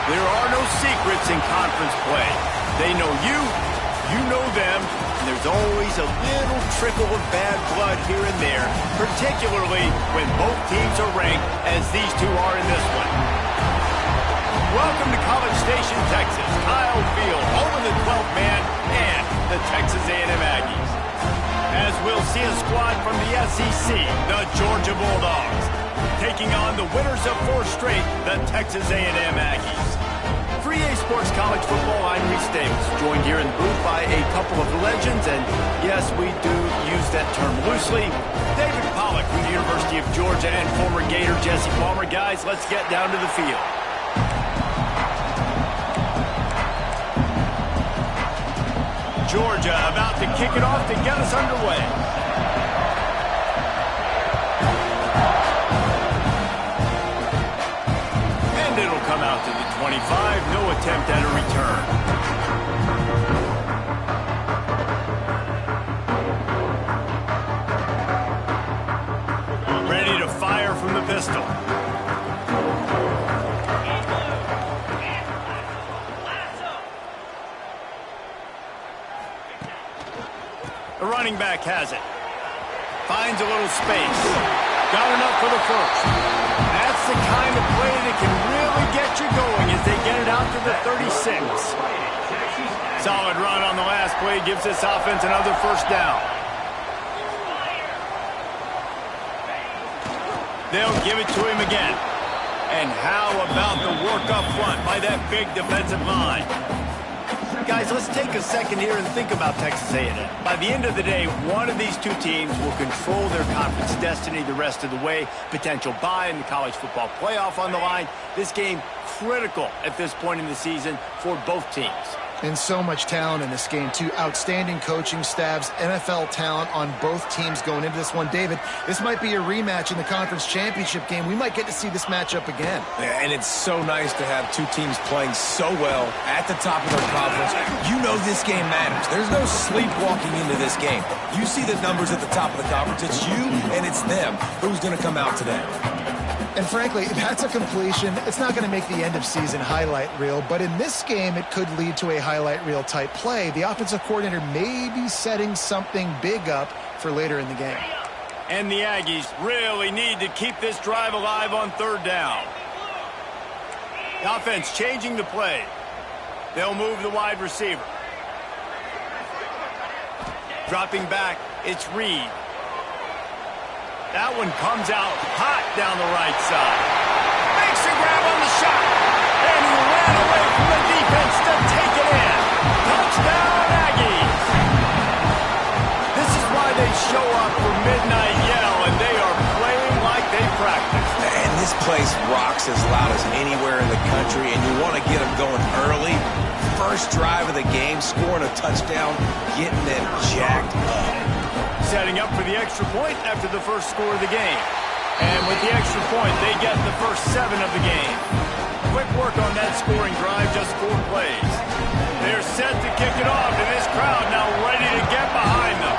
There are no secrets in conference play. They know you, you know them, and there's always a little trickle of bad blood here and there, particularly when both teams are ranked as these two are in this one. Welcome to College Station, Texas. Kyle Field, home of the 12th man and the Texas A&M Aggies. As we'll see a squad from the SEC, the Georgia Bulldogs, taking on the winners of 4 straight, the Texas A&M Aggies. For EA Sports College Football, I'm Reese Davis, joined here in the booth by a couple of legends, and yes, we do use that term loosely. David Pollack from the University of Georgia and former Gator Jesse Palmer. Guys, let's get down to the field. Georgia about to kick it off to get us underway. And it'll come out to the 25, no attempt at a return. Ready to fire from the pistol. The running back has it. Finds a little space. Got enough for the first. That's the kind of play that can really get you going as they get it out to the 36. Solid run on the last play gives this offense another first down. They'll give it to him again. And how about the work up front by that big defensive line? Guys, let's take a second here and think about Texas A&M. By the end of the day, one of these two teams will control their conference destiny the rest of the way. Potential bye in the college football playoff on the line. This game critical at this point in the season for both teams. And so much talent in this game, too. Outstanding coaching staffs, NFL talent on both teams going into this one. David, this might be a rematch in the conference championship game. We might get to see this matchup again. Yeah, and it's so nice to have two teams playing so well at the top of their conference. You know this game matters. There's no sleepwalking into this game. You see the numbers at the top of the conference. It's you and it's them. Who's going to come out today? And frankly, that's a completion. It's not going to make the end of season highlight reel, but in this game, it could lead to a highlight reel type play. The offensive coordinator may be setting something big up for later in the game. And the Aggies really need to keep this drive alive on third down. The offense changing the play. They'll move the wide receiver. Dropping back, it's Reed. That one comes out hot down the right side. Makes a grab on the shot. And he ran away from the defense to take it in. Touchdown, Aggies. This is why they show up for Midnight Yell, and they are playing like they practice. And this place rocks as loud as anywhere in the country, and you want to get them going early. First drive of the game, scoring a touchdown, getting them jacked up. Setting up for the extra point after the first score of the game. And with the extra point, they get the first 7 of the game. Quick work on that scoring drive, just 4 plays. They're set to kick it off, and this crowd now ready to get behind them.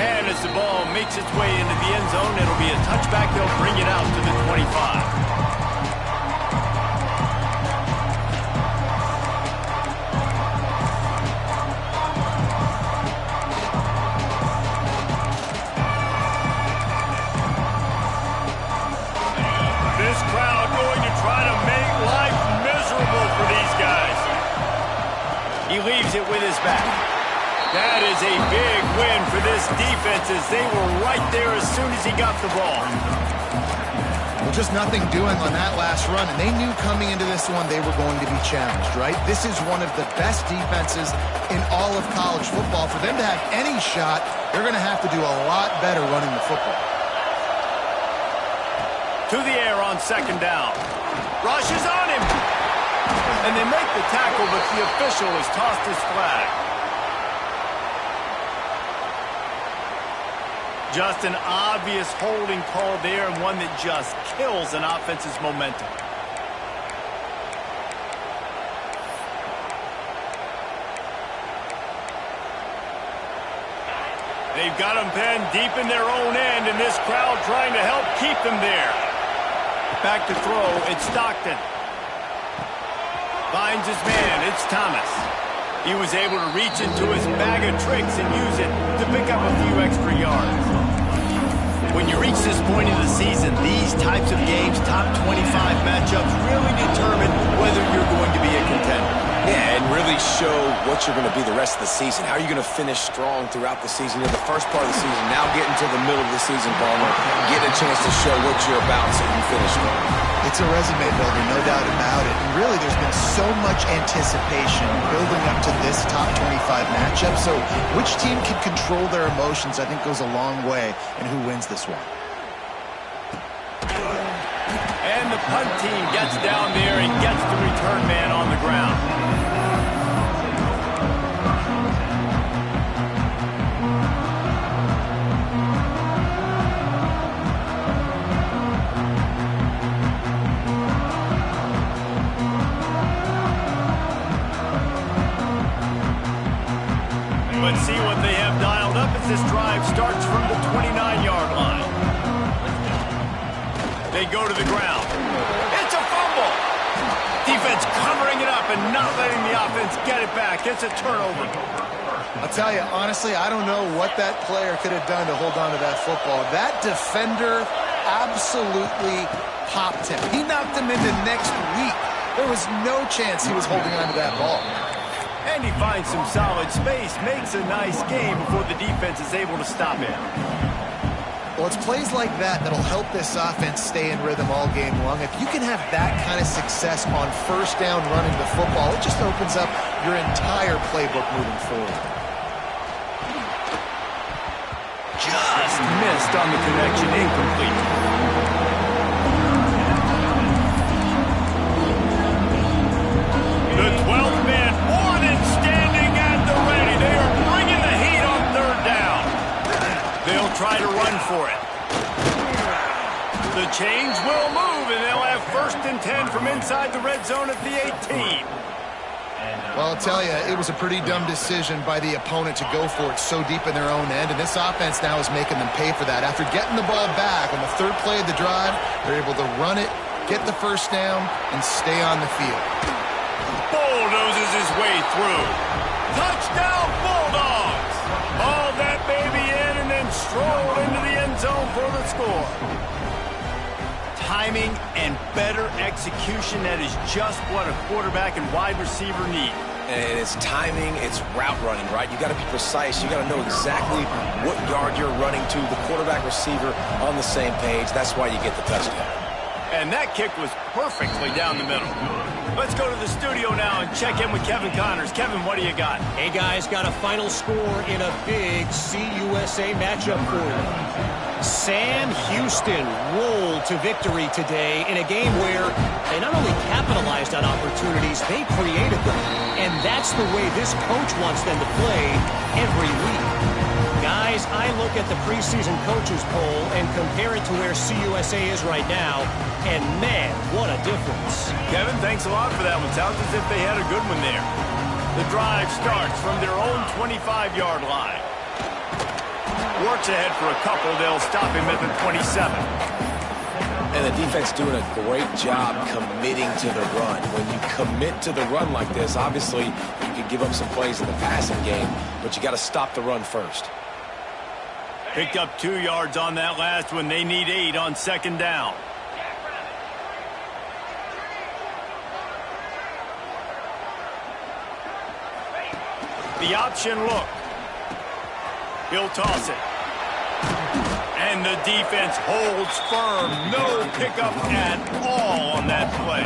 And as the ball makes its way into the end zone, it'll be a touchback. They'll bring it out to the 25. He leaves it with his back. That is a big win for this defense as they were right there as soon as he got the ball. Well, just nothing doing on that last run, and they knew coming into this one they were going to be challenged, right? This is one of the best defenses in all of college football. For them to have any shot, they're going to have to do a lot better running the football. To the air on second down. Rush is on him. And they make the tackle, but the official has tossed his flag. Just an obvious holding call there, and one that just kills an offense's momentum. They've got them pinned deep in their own end, and this crowd trying to help keep them there. Back to throw, it's Stockton. Finds his man, it's Thomas. He was able to reach into his bag of tricks and use it to pick up a few extra yards. When you reach this point in the season, these types of games, top 25 matchups, really determine whether you're going to be a contender. Yeah, and really show what you're going to be the rest of the season. How are you going to finish strong throughout the season? You're the first part of the season, now getting to the middle of the season, Palmer, getting a chance to show what you're about so you can finish strong. It's a resume builder, no doubt about it. And really, there's been so much anticipation building up to this top 25 matchup. So which team can control their emotions, I think, goes a long way in who wins this one. And the punt team gets down there and gets the return man on the ground. Let's see what they have dialed up as this drive starts from the 29-yard line. They go to the ground. It's a fumble. Defense covering it up and not letting the offense get it back. It's a turnover. I'll tell you, honestly, I don't know what that player could have done to hold on to that football. That defender absolutely popped him. He knocked him into next week. There was no chance he was holding on to that ball. And he finds some solid space, makes a nice game before the defense is able to stop him. Well, it's plays like that that'll help this offense stay in rhythm all game long. If you can have that kind of success on first down running the football, it just opens up your entire playbook moving forward. Just missed on the connection, incomplete. and 10 from inside the red zone at the 18. Well, I'll tell you, it was a pretty dumb decision by the opponent to go for it so deep in their own end, and this offense now is making them pay for that. After getting the ball back on the third play of the drive, they're able to run it, get the first down, and stay on the field. Bulldozes his way through. Touchdown, Bulldogs! Hauled that baby in and then strolled into the end zone for the score. Timing and better execution, that is just what a quarterback and wide receiver need. And it's timing, it's route running, right? You got to be precise. You got to know exactly what yard you're running to. The quarterback receiver on the same page. That's why you get the touchdown. And that kick was perfectly down the middle. Let's go to the studio now and check in with Kevin Connors. Kevin, what do you got? Hey, guys, got a final score in a big CUSA matchup for you. Sam Houston rolled to victory today in a game where they not only capitalized on opportunities, they created them. And that's the way this coach wants them to play every week. Guys, I look at the preseason coaches poll and compare it to where CUSA is right now, and man, what a difference. Kevin, thanks a lot for that one. Sounds as if they had a good one there. The drive starts from their own 25-yard line. Works ahead for a couple. They'll stop him at the 27. And the defense doing a great job committing to the run. When you commit to the run like this, obviously you can give up some plays in the passing game, but you got to stop the run first. Picked up 2 yards on that last one. They need 8 on second down. The option look. He'll toss it. And the defense holds firm. No pickup at all on that play.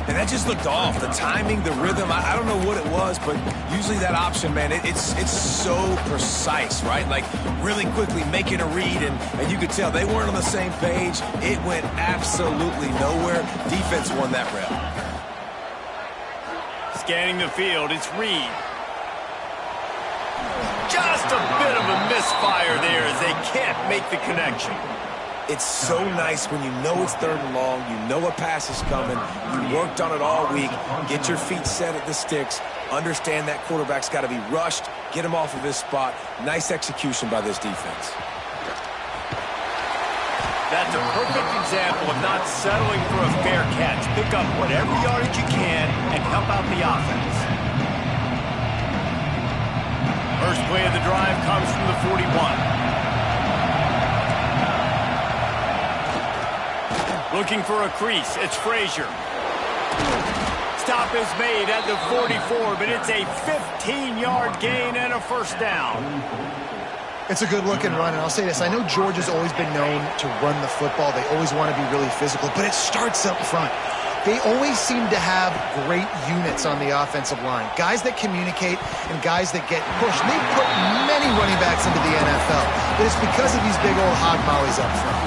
And that just looked off. The timing, the rhythm, I don't know what it was, but usually that option, man, it's so precise, right? Like really quickly making a read, and you could tell they weren't on the same page. It went absolutely nowhere. Defense won that rep. Scanning the field, it's Reed. Just a bit of a misfire there as they can't make the connection. It's so nice when you know it's third and long, you know a pass is coming, you worked on it all week, get your feet set at the sticks, understand that quarterback's got to be rushed, get him off of his spot. Nice execution by this defense. That's a perfect example of not settling for a fair catch. Pick up whatever yardage you can and help out the offense. First play of the drive comes from the 41. Looking for a crease. It's Frazier. Stop is made at the 44, but it's a 15-yard gain and a first down. It's a good-looking run, and I'll say this. I know Georgia's always been known to run the football. They always want to be really physical, but it starts up front. They always seem to have great units on the offensive line. Guys that communicate and guys that get pushed. They put many running backs into the NFL, but it's because of these big old hog mollies up front.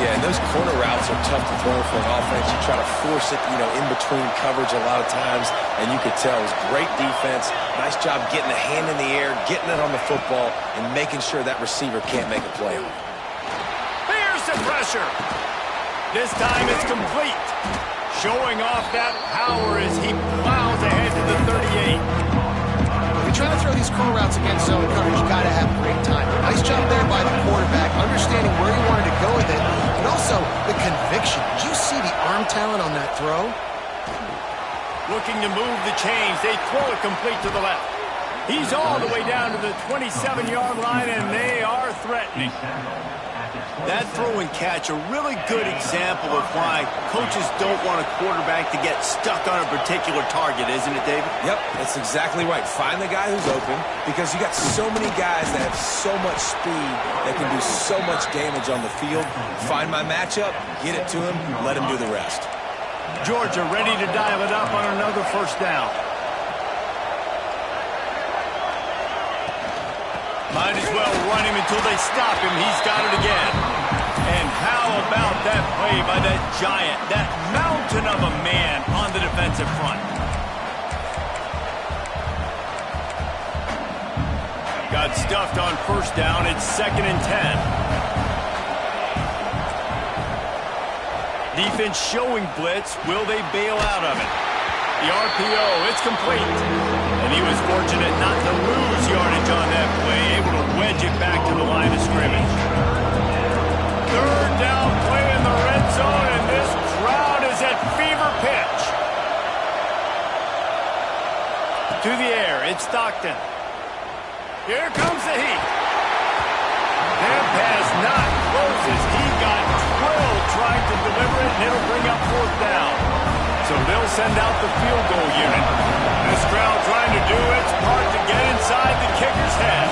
Yeah, and those corner routes are tough to throw for an offense. You try to force it, in between coverage a lot of times, and you could tell it was great defense. Nice job getting a hand in the air, getting it on the football, and making sure that receiver can't make a play on it. Here's the pressure. This time it's complete. Showing off that power as he plows ahead to the 38. When you're trying to throw these corner routes against zone coverage, you got to have great time. Nice job there by the quarterback, understanding where he wanted to go with it, but also the conviction. Did you see the arm talent on that throw? Looking to move the chains. They throw it complete to the left. He's all the way down to the 27-yard line, and they are threatening. That throw and catch, a really good example of why coaches don't want a quarterback to get stuck on a particular target, isn't it, David? Yep, that's exactly right. Find the guy who's open, because you got so many guys that have so much speed that can do so much damage on the field. Find my matchup, get it to him, let him do the rest. Georgia ready to dial it up on another first down. Might as well run him until they stop him. He's got it again. And how about that play by that giant, that mountain of a man on the defensive front? Got stuffed on first down. It's 2nd and 10. Defense showing blitz. Will they bail out of it? The RPO, it's complete. And he was fortunate not to lose yardage on that play, able to wedge it back to the line of scrimmage. Third down play in the red zone, and this crowd is at fever pitch. To the air, it's Stockton. Here comes the heat. Their pass not closes. He got drilled trying to deliver it, and it'll bring up fourth down. So they'll send out the field goal unit. This crowd trying to do its part to get inside the kicker's head.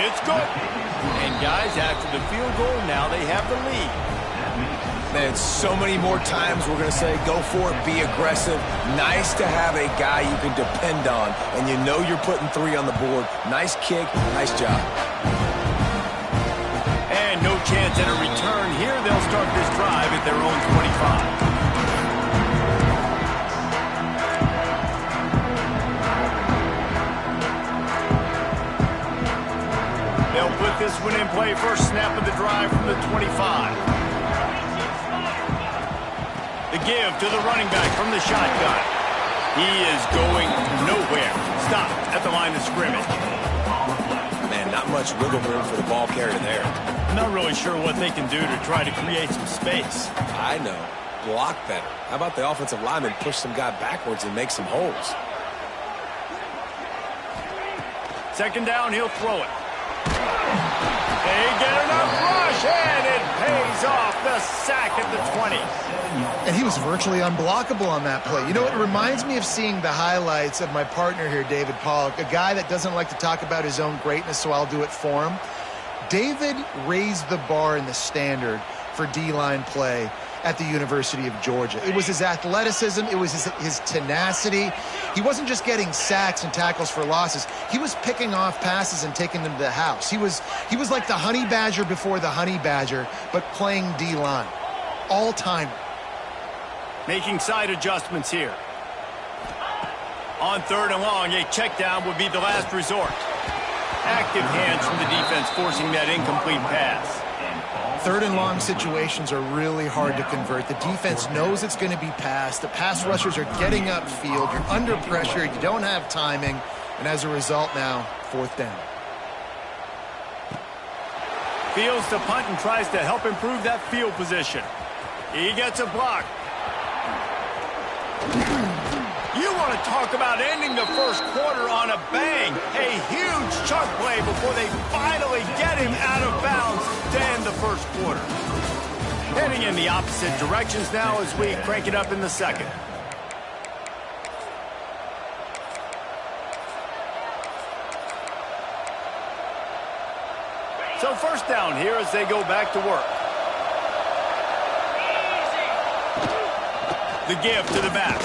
It's good. And guys, after the field goal, now they have the lead. Man, so many more times we're going to say, go for it, be aggressive. Nice to have a guy you can depend on, and you know you're putting 3 on the board. Nice kick, nice job. And no chance at a return here. They'll start this drive at their own 25. They'll put this one in play. First snap of the drive from the 25. The give to the running back from the shotgun. He is going nowhere. Stop at the line of scrimmage. Man, not much wiggle room for the ball carrier there. I'm not really sure what they can do to try to create some space. I know. Block better. How about the offensive lineman push some guy backwards and make some holes? Second down, he'll throw it. They get enough rush, and it pays off. The sack at the 20. And he was virtually unblockable on that play. You know, it reminds me of seeing the highlights of my partner here, David Pollock, a guy that doesn't like to talk about his own greatness, so I'll do it for him. David raised the bar in the standard for D-line play at the University of Georgia. It was his athleticism. It was his tenacity. He wasn't just getting sacks and tackles for losses. He was picking off passes and taking them to the house. He was like the honey badger before the honey badger, but playing D-line. All-time. Making side adjustments here. On third and long, a check down would be the last resort. Active hands from the defense forcing that incomplete pass. Third and long situations are really hard to convert. The defense knows it's going to be passed. The pass rushers are getting upfield. You're under pressure. You don't have timing. And as a result now, fourth down. Fields to punt and tries to help improve that field position. He gets a block. You want to talk about ending the first quarter on a bang. A huge chunk play before they finally get him out of bounds to end the first quarter. Heading in the opposite directions now as we crank it up in the second. So first down here as they go back to work. The give to the back.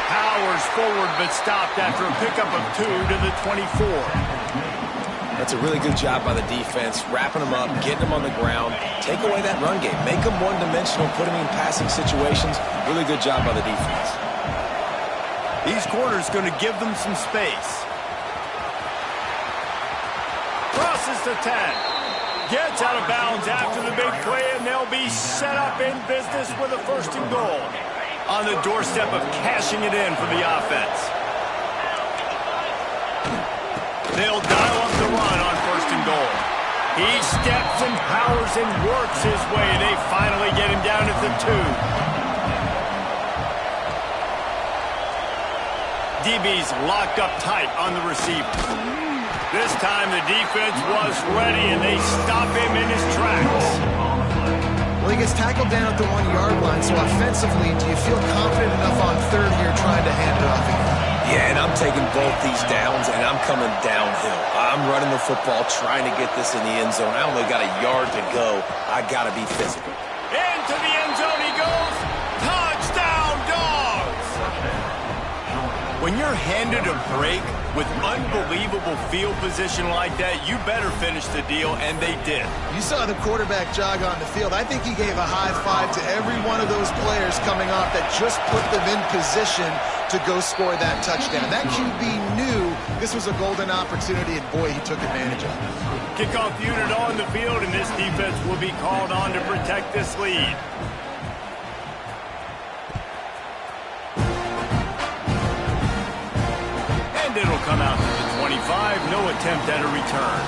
Powers forward but stopped after a pickup of 2 to the 24. That's a really good job by the defense, wrapping them up, getting them on the ground, take away that run game, make them one-dimensional, put them in passing situations. Really good job by the defense. These corners going to give them some space. Crosses to 10. Gets out of bounds after the big play, and they'll be set up in business with a first and goal. On the doorstep of cashing it in for the offense. They'll dial up the run on first and goal. He steps and powers and works his way. They finally get him down at the 2. DB's locked up tight on the receiver. This time the defense was ready, and they stop him in his tracks. Well, he gets tackled down at the 1-yard line, so offensively, do you feel confident enough on third here trying to hand it off again? Yeah, and I'm taking both these downs, and I'm coming downhill. I'm running the football, trying to get this in the end zone. I only got a yard to go. I got to be physical. Into the end zone he goes. Touchdown, Dogs! When you're handed a break with unbelievable field position like that, you better finish the deal, and they did. You saw the quarterback jog on the field. I think he gave a high five to every one of those players coming off that just put them in position to go score that touchdown. That QB knew this was a golden opportunity, and boy, he took advantage of it. Kickoff unit on the field, and this defense will be called on to protect this lead. It'll come out to the 25. No attempt at a return.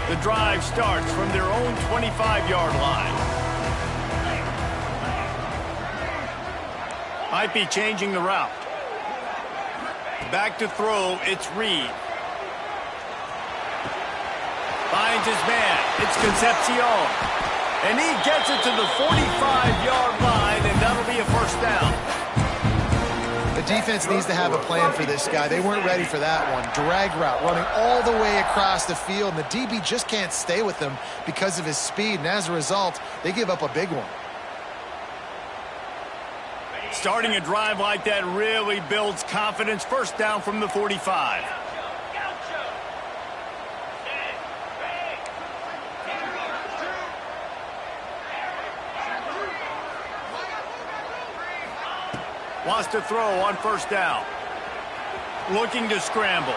The drive starts from their own 25-yard line. Might be changing the route. Back to throw, it's Reed. Finds his man. It's Concepcion. And he gets it to the 45-yard line, and that'll be a first down. The defense needs to have a plan for this guy. They weren't ready for that one. Drag route, running all the way across the field, and the DB just can't stay with him because of his speed, and as a result, they give up a big one. Starting a drive like that really builds confidence. First down from the 45. Wants to throw on first down. Looking to scramble.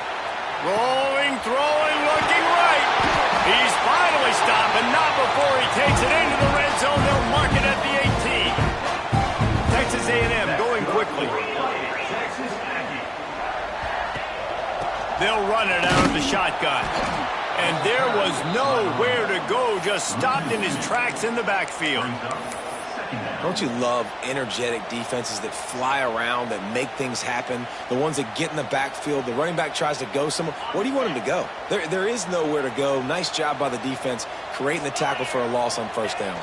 Rolling, throwing, looking right. He's finally stopped, but not before he takes it into the red zone. They'll mark it at the 18. Texas A&M going quickly. They'll run it out of the shotgun. And there was nowhere to go, just stopped in his tracks in the backfield. Don't you love energetic defenses that fly around, that make things happen? The ones that get in the backfield, the running back tries to go somewhere. Where do you want him to go? There is nowhere to go. Nice job by the defense creating the tackle for a loss on first down.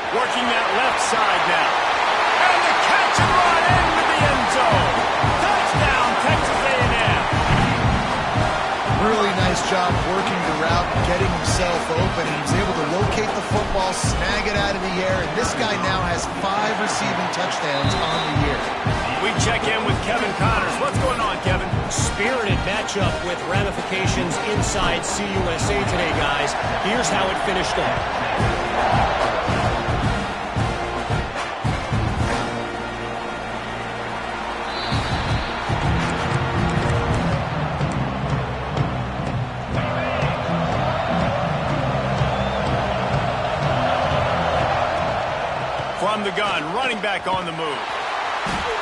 Working that left side now. And the catch and run into the end zone. Touchdown, Texas A&M. Really nice job working the route and getting himself open. He was able to locate the football, snag it out of the air, and this guy now has 5 receiving touchdowns on the year. We check in with Kevin Connors. What's going on, Kevin? Spirited matchup with ramifications inside CUSA today, guys. Here's how it finished up. From the gun, running back on the move.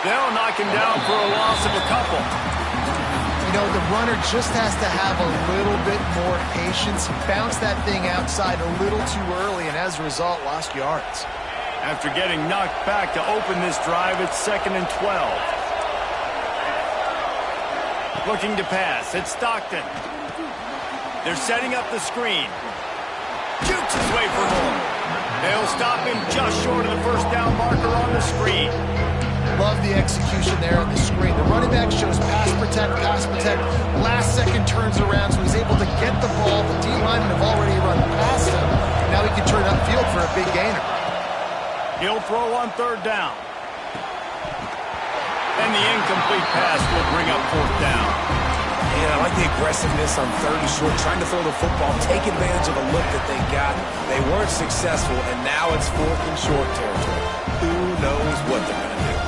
They'll knock him down for a loss of a couple. You know, the runner just has to have a little bit more patience. He bounced that thing outside a little too early, and as a result, lost yards. After getting knocked back to open this drive, it's 2nd and 12. Looking to pass. It's Stockton. They're setting up the screen. Shoots his way for more. They'll stop him just short of the first down marker on the screen. Love the execution there on the screen. The running back shows pass protect. Last second turns around, so he's able to get the ball. The D-linemen have already run past him. Now he can turn upfield for a big gainer. He'll throw on 3rd down. And the incomplete pass will bring up 4th down. Yeah, I like the aggressiveness on 3rd and short, trying to throw the football, take advantage of a look that they got. They weren't successful, and now it's 4th and short territory. Who knows what they're going to do?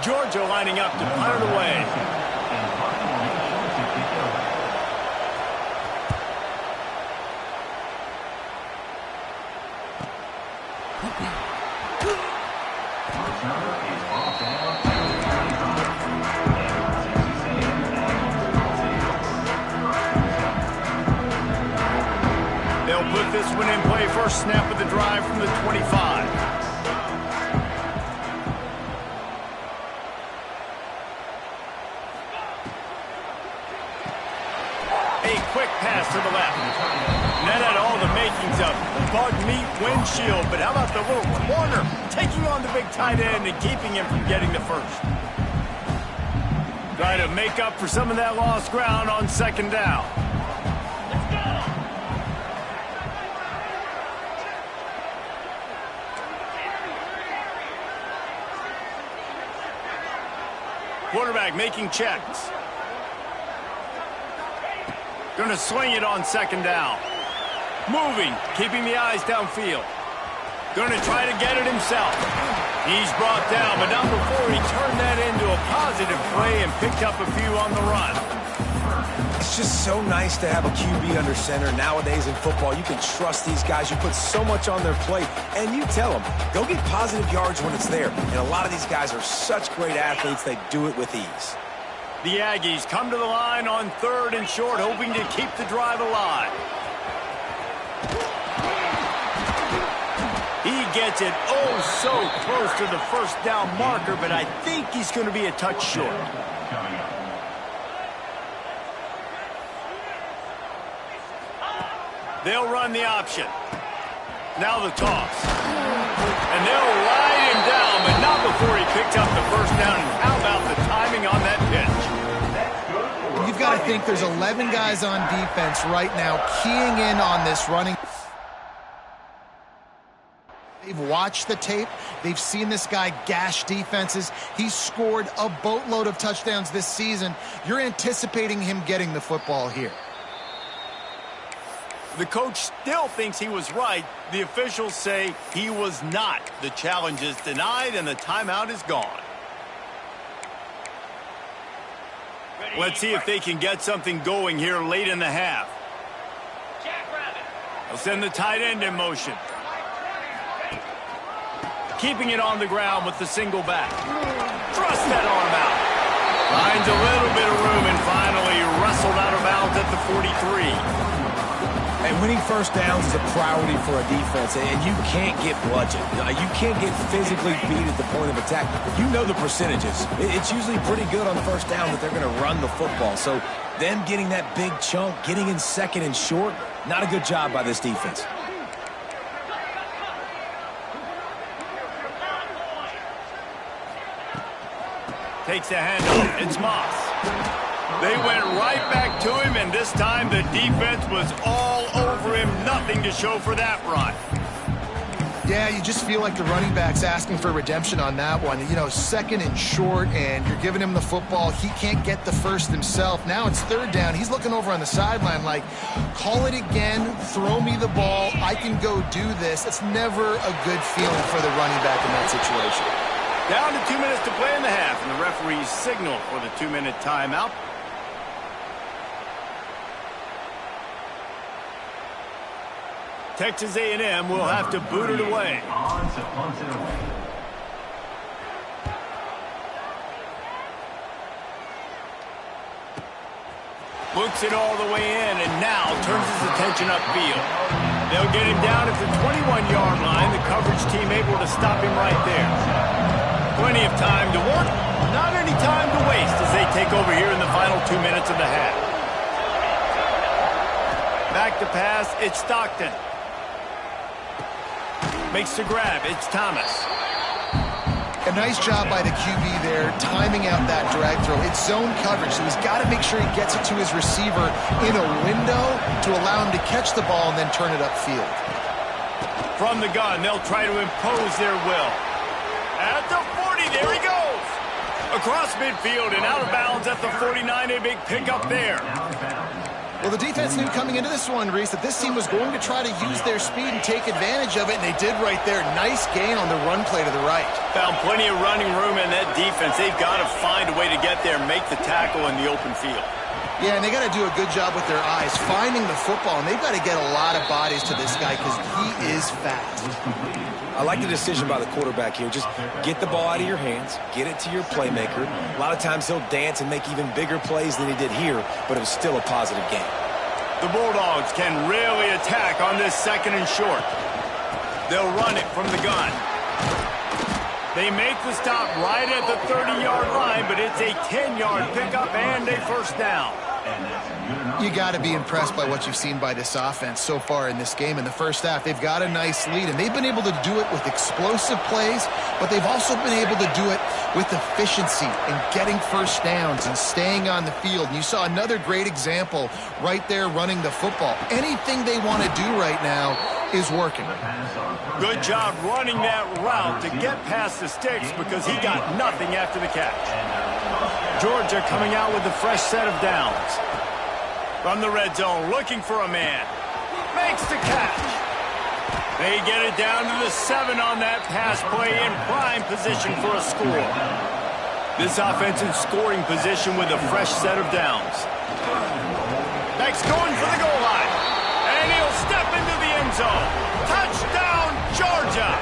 Georgia lining up to punt it away. They'll put this one in play. First snap of the drive from the 25. A quick pass to the left. And that had all the makings of bug meat windshield, but how about the little corner taking on the big tight end and keeping him from getting the first? Try to make up for some of that lost ground on second down. Quarterback making checks. Going to swing it on second down. Moving, keeping the eyes downfield. Going to try to get it himself. He's brought down, but not before he turned that into a positive play and picked up a few on the run. It's just so nice to have a QB under center. Nowadays in football, you can trust these guys. You put so much on their plate, and you tell them, go get positive yards when it's there. And a lot of these guys are such great athletes, they do it with ease. The Aggies come to the line on 3rd and short, hoping to keep the drive alive. He gets it so close to the first down marker, but I think he's going to be a touch short. They'll run the option. Now the toss. And they'll ride him down, but not before he picks up the first down. And how about the timing on that pitch? You've got to think there's 11 guys on defense right now keying in on this running. They've watched the tape. They've seen this guy gash defenses. He's scored a boatload of touchdowns this season. You're anticipating him getting the football here. The coach still thinks he was right. The officials say he was not. The challenge is denied, and the timeout is gone. Let's see if they can get something going here late in the half. They'll send the tight end in motion. Keeping it on the ground with the single back. Thrust that arm out. Finds a little bit of room and finally wrestled out of bounds at the 43. And winning first downs is a priority for a defense, and you can't get bludgeoned. You can't get physically beat at the point of attack. You know the percentages. It's usually pretty good on first down that they're going to run the football. So them getting that big chunk, getting in second and short, not a good job by this defense. Takes the handoff. It's Moss. They went right back to him, and this time the defense was all over him. Nothing to show for that run. Yeah, you just feel like the running back's asking for redemption on that one. You know, second and short, and you're giving him the football. He can't get the first himself. Now it's 3rd down. He's looking over on the sideline like, call it again, throw me the ball. I can go do this. It's never a good feeling for the running back in that situation. Down to 2 minutes to play in the half, and the referees signal for the 2-minute timeout. Texas A&M will have to boot it away. Looks it all the way in, and now turns his attention upfield. They'll get him down at the 21-yard line. The coverage team able to stop him right there. Plenty of time to work, not any time to waste as they take over here in the final 2 minutes of the half. Back to pass, it's Stockton. Makes the grab, it's Thomas. A nice job by the QB there, timing out that drag throw. It's zone coverage, so he's got to make sure he gets it to his receiver in a window to allow him to catch the ball and then turn it upfield. From the gun, they'll try to impose their will. At the 40, there he goes. Across midfield and out of bounds at the 49, a big pickup there. Well, the defense knew coming into this one, Reese, that this team was going to try to use their speed and take advantage of it, and they did right there. Nice gain on the run play to the right. Found plenty of running room in that defense. They've got to find a way to get there and make the tackle in the open field. Yeah, and they got to do a good job with their eyes, finding the football, and they've got to get a lot of bodies to this guy because he is fast. I like the decision by the quarterback here. Just get the ball out of your hands, get it to your playmaker. A lot of times he'll dance and make even bigger plays than he did here, but it was still a positive game. The Bulldogs can really attack on this 2nd and short. They'll run it from the gun. They make the stop right at the 30-yard line, but it's a 10-yard pickup and a first down. You got to be impressed by what you've seen by this offense so far in this game. In the first half, they've got a nice lead, and they've been able to do it with explosive plays, but they've also been able to do it with efficiency and getting first downs and staying on the field. And you saw another great example right there running the football. Anything they want to do right now is working. Good job running that route to get past the sticks because he got nothing after the catch. Georgia coming out with a fresh set of downs. From the red zone, looking for a man. Makes the catch. They get it down to the 7 on that pass play in prime position for a score. This offense in scoring position with a fresh set of downs. Beck's going for the goal line. And he'll step into the end zone. Touchdown, Georgia!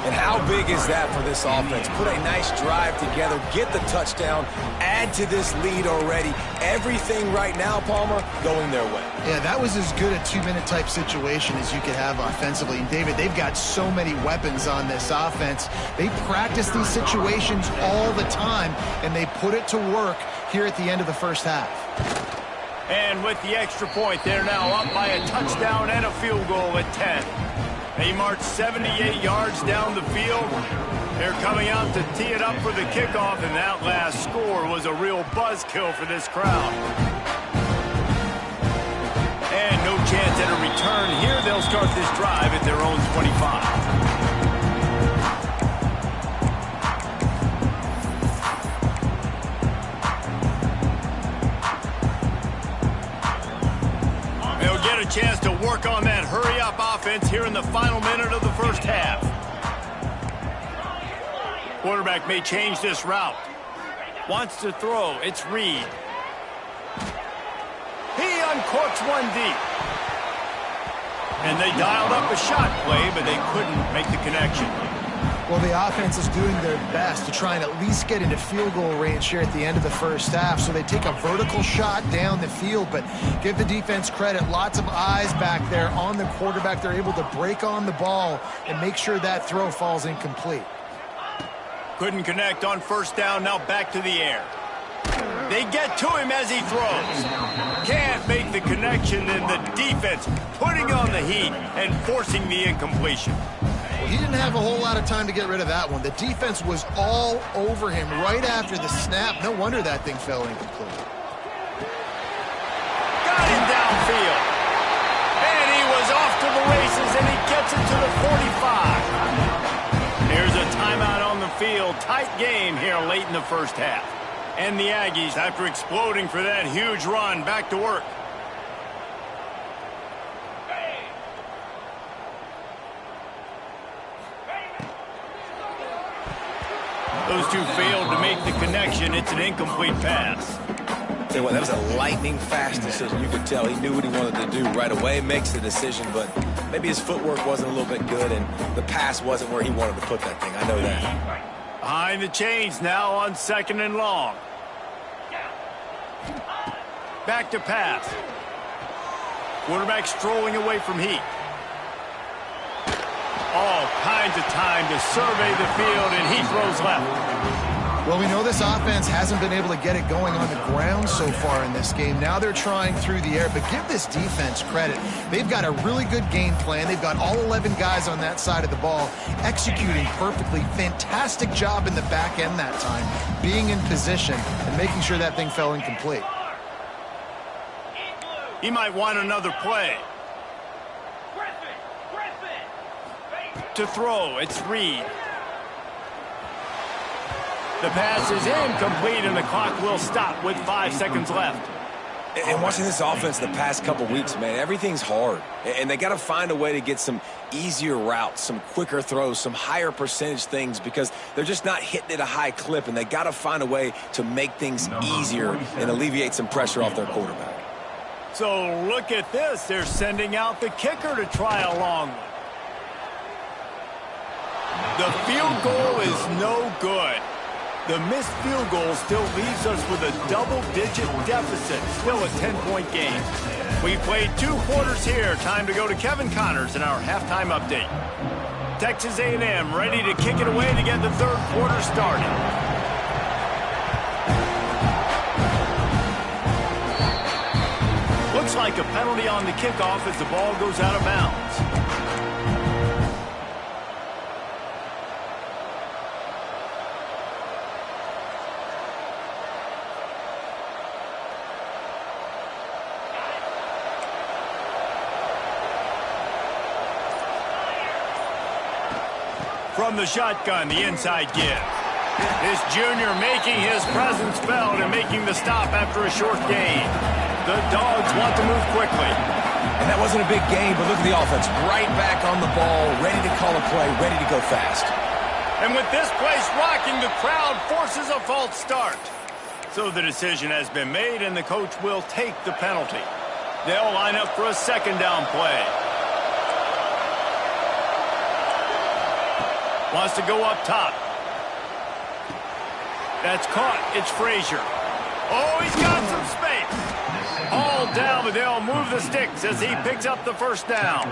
And how big is that for this offense? Put a nice drive together, get the touchdown, add to this lead already. Everything right now, Palmer, going their way. Yeah, that was as good a 2-minute type situation as you could have offensively. And David, they've got so many weapons on this offense. They practice these situations all the time, and they put it to work here at the end of the first half. And with the extra point, they're now up by a touchdown and a field goal at 10. They march 78 yards down the field. They're coming out to tee it up for the kickoff, and that last score was a real buzzkill for this crowd. And no chance at a return here. They'll start this drive at their own 25. Get a chance to work on that hurry-up offense here in the final minute of the first half. Quarterback may change this route. Wants to throw. It's Reed. He uncorks one deep. And they dialed up a shot play, but they couldn't make the connection. Well, the offense is doing their best to try and at least get into field goal range here at the end of the first half. So they take a vertical shot down the field, but give the defense credit. Lots of eyes back there on the quarterback. They're able to break on the ball and make sure that throw falls incomplete. Couldn't connect on first down. Now back to the air. They get to him as he throws. Can't make the connection, and the defense putting on the heat and forcing the incompletion. He didn't have a whole lot of time to get rid of that one. The defense was all over him right after the snap. No wonder that thing fell incomplete. Got him downfield. And he was off to the races, and he gets it to the 45. Here's a timeout on the field. Tight game here late in the first half. And the Aggies, after exploding for that huge run, back to work. Those two failed to make the connection. It's an incomplete pass. Tell you what, that was a lightning-fast decision. You could tell he knew what he wanted to do right away, makes the decision, but maybe his footwork wasn't a little bit good, and the pass wasn't where he wanted to put that thing. I know that. Behind the chains now on 2nd and long. Back to pass. Quarterback strolling away from heat. All kinds of time to survey the field, and he throws left. Well, we know this offense hasn't been able to get it going on the ground so far in this game. Now they're trying through the air, but give this defense credit. They've got a really good game plan. They've got all 11 guys on that side of the ball executing perfectly. Fantastic job in the back end that time, being in position and making sure that thing fell incomplete. He might want another play. To throw, it's Reed. The pass is incomplete, and the clock will stop with 5 seconds left. And watching this offense the past couple weeks, man, everything's hard. And they got to find a way to get some easier routes, some quicker throws, some higher percentage things, because they're just not hitting at a high clip, and they got to find a way to make things easier and alleviate some pressure off their quarterback. So look at this. They're sending out the kicker to try a long one. The field goal is no good. The missed field goal still leaves us with a double-digit deficit, still a 10-point game. We played 2 quarters here. Time to go to Kevin Connors in our halftime update. Texas A&M ready to kick it away to get the 3rd quarter started. Looks like a penalty on the kickoff as the ball goes out of bounds. From the shotgun, the inside give. This junior making his presence felt and making the stop after a short gain. The Dogs want to move quickly. And that wasn't a big gain, but look at the offense. Right back on the ball, ready to call a play, ready to go fast. And with this place rocking, the crowd forces a false start. So the decision has been made, and the coach will take the penalty. They'll line up for a second down play. Wants to go up top. That's caught. It's Frazier. Oh, he's got some space. All down, but they'll move the sticks as he picks up the first down.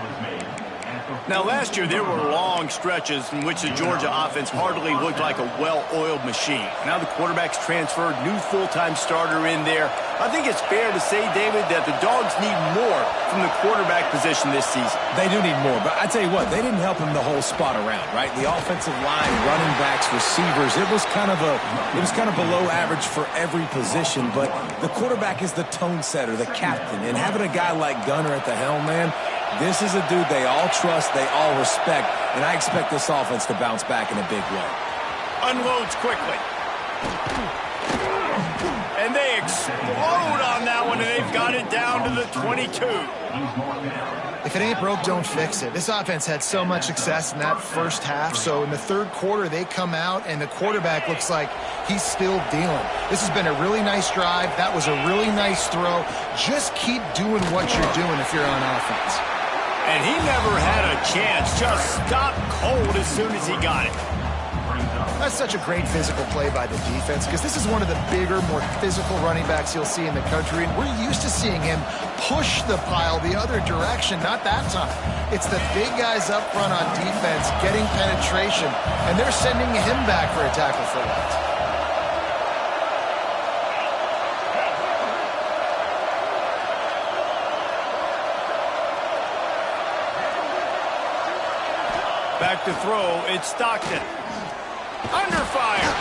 Now, last year, there were long stretches in which the Georgia offense hardly looked like a well-oiled machine. Now the quarterback's transferred, new full-time starter in there. I think it's fair to say, David, that the Dogs need more from the quarterback position this season. They do need more, but I tell you what, they didn't help him the whole spot around, right? The offensive line, running backs, receivers, it was kind of below average for every position, but the quarterback is the tone setter, the captain, and having a guy like Gunner at the helm, man, this is a dude they all trust, they all respect, and I expect this offense to bounce back in a big way. Unloads quickly. And they explode on that one, and they've got it down to the 22. If it ain't broke, don't fix it. This offense had so much success in that first half, so in the third quarter, they come out, and the quarterback looks like he's still dealing. This has been a really nice drive. That was a really nice throw. Just keep doing what you're doing if you're on offense. And he never had a chance. Just stopped cold as soon as he got it. That's such a great physical play by the defense because this is one of the bigger, more physical running backs you'll see in the country, and we're used to seeing him push the pile the other direction. Not that time. It's the big guys up front on defense getting penetration, and they're sending him back for a tackle for loss. Back to throw, it's Stockton. Under fire.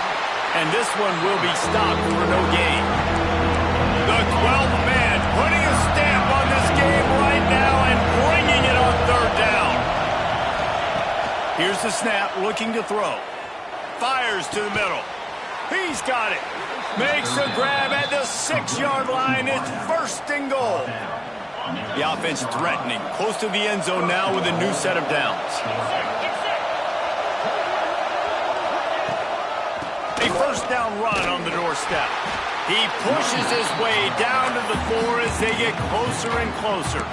And this one will be stopped for no gain. The 12th man putting a stamp on this game right now and bringing it on third down. Here's the snap, looking to throw. Fires to the middle. He's got it. Makes a grab at the 6-yard line. It's first and goal. The offense threatening, close to the end zone now with a new set of downs. A first down run on the doorstep. He pushes his way down to the 4 as they get closer and closer.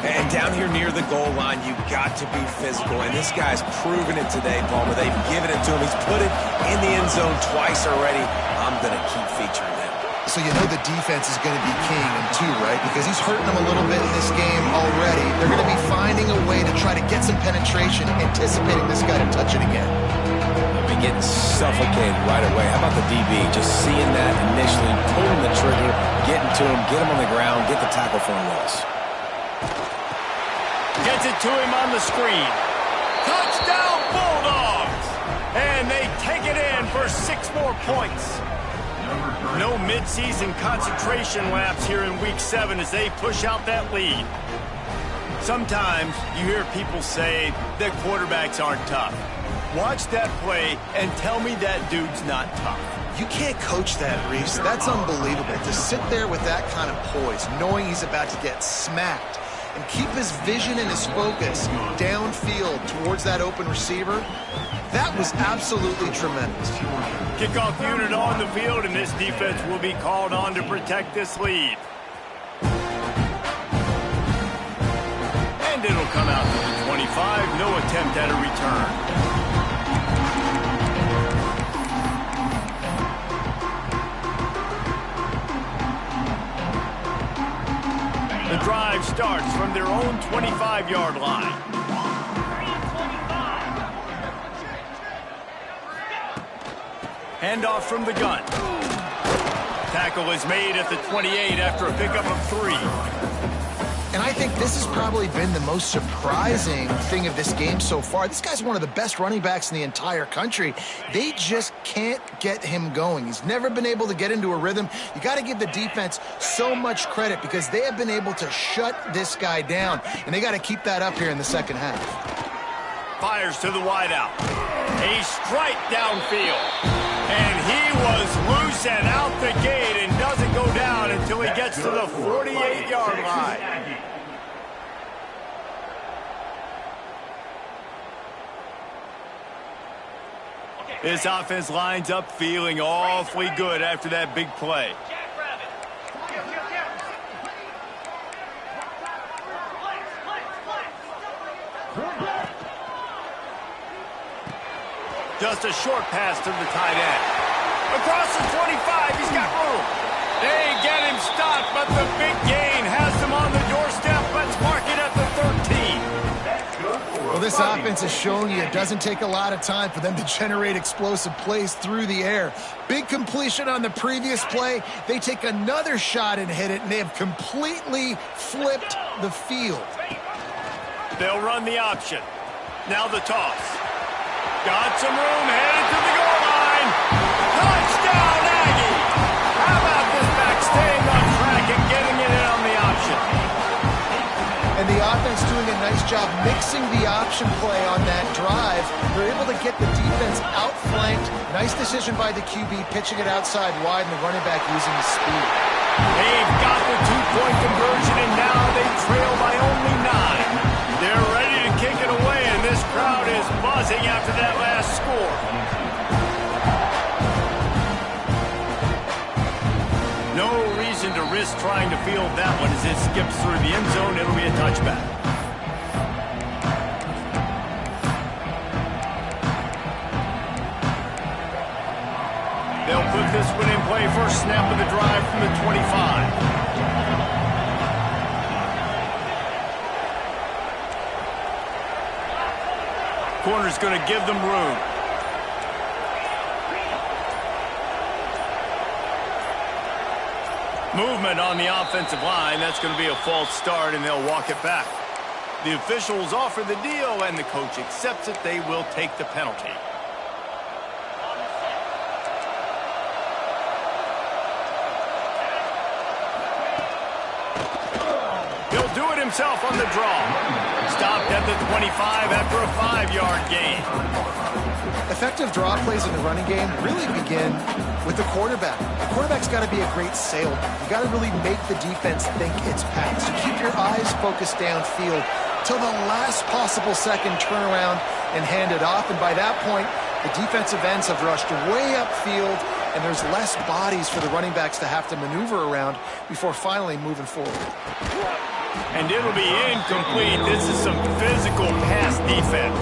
And down here near the goal line, you've got to be physical. And this guy's proven it today, Palmer. They've given it to him. He's put it in the end zone twice already. I'm going to keep featuring him. So you know the defense is going to be king in 2, right? Because he's hurting them a little bit in this game already. They're going to be finding a way to try to get some penetration, anticipating this guy to touch it again. They'll be getting suffocated right away. How about the DB? Just seeing that initially, pulling the trigger, getting to him, get him on the ground, get the tackle for a loss. Gets it to him on the screen. Touchdown Bulldogs! And they take it in for 6 more points. No midseason concentration laps here in Week 7 as they push out that lead. Sometimes you hear people say that quarterbacks aren't tough. Watch that play and tell me that dude's not tough. You can't coach that, Reese. That's unbelievable. To sit there with that kind of poise, knowing he's about to get smacked, and keep his vision and his focus downfield towards that open receiver, that was absolutely tremendous. Kickoff unit on the field, and this defense will be called on to protect this lead. And it'll come out to the 25. No attempt at a return. The drive starts from their own 25-yard line. Handoff from the gun. Tackle is made at the 28 after a pickup of 3. And I think this has probably been the most surprising thing of this game so far. This guy's one of the best running backs in the entire country. They just can't get him going. He's never been able to get into a rhythm. You got to give the defense so much credit because they have been able to shut this guy down, and they got to keep that up here in the second half. Fires to the wideout. A strike downfield. And he was loose and out the gate and doesn't go down until he gets to the 48-yard line. This offense lines up feeling awfully good after that big play. Just a short pass to the tight end. Across the 25, he's got room. They get him stopped, but the big gain has him on the doorstep. Let's mark it at the 13. Well, this offense is showing you it doesn't take a lot of time for them to generate explosive plays through the air. Big completion on the previous play. They take another shot and hit it, and they have completely flipped the field. They'll run the option. Now the toss. Got some room, headed to the goal line. Touchdown, Aggie! How about this back staying on track and getting it in on the option? And the offense doing a nice job mixing the option play on that drive. They're able to get the defense outflanked. Nice decision by the QB, pitching it outside wide, and the running back using his speed. They've got the two-point conversion, and now they trail by only 9. They're ready to kick it away, and this crowd is buzzing after that last score. No reason to risk trying to field that one as it skips through the end zone. It'll be a touchback. They'll put this one in play first snap of the drive from the 25. Corner's going to give them room. Movement on the offensive line. That's going to be a false start, and they'll walk it back. The officials offer the deal, and the coach accepts it. They will take the penalty. He'll do it himself on the draw. Stopped at the 25 after a 5-yard gain. Effective draw plays in the running game really begin with the quarterback. The quarterback's got to be a great salesman. You got to really make the defense think it's pass. So keep your eyes focused downfield till the last possible second, turn around and hand it off. And by that point, the defensive ends have rushed way upfield, and there's less bodies for the running backs to have to maneuver around before finally moving forward. And it'll be incomplete. This is some physical pass defense.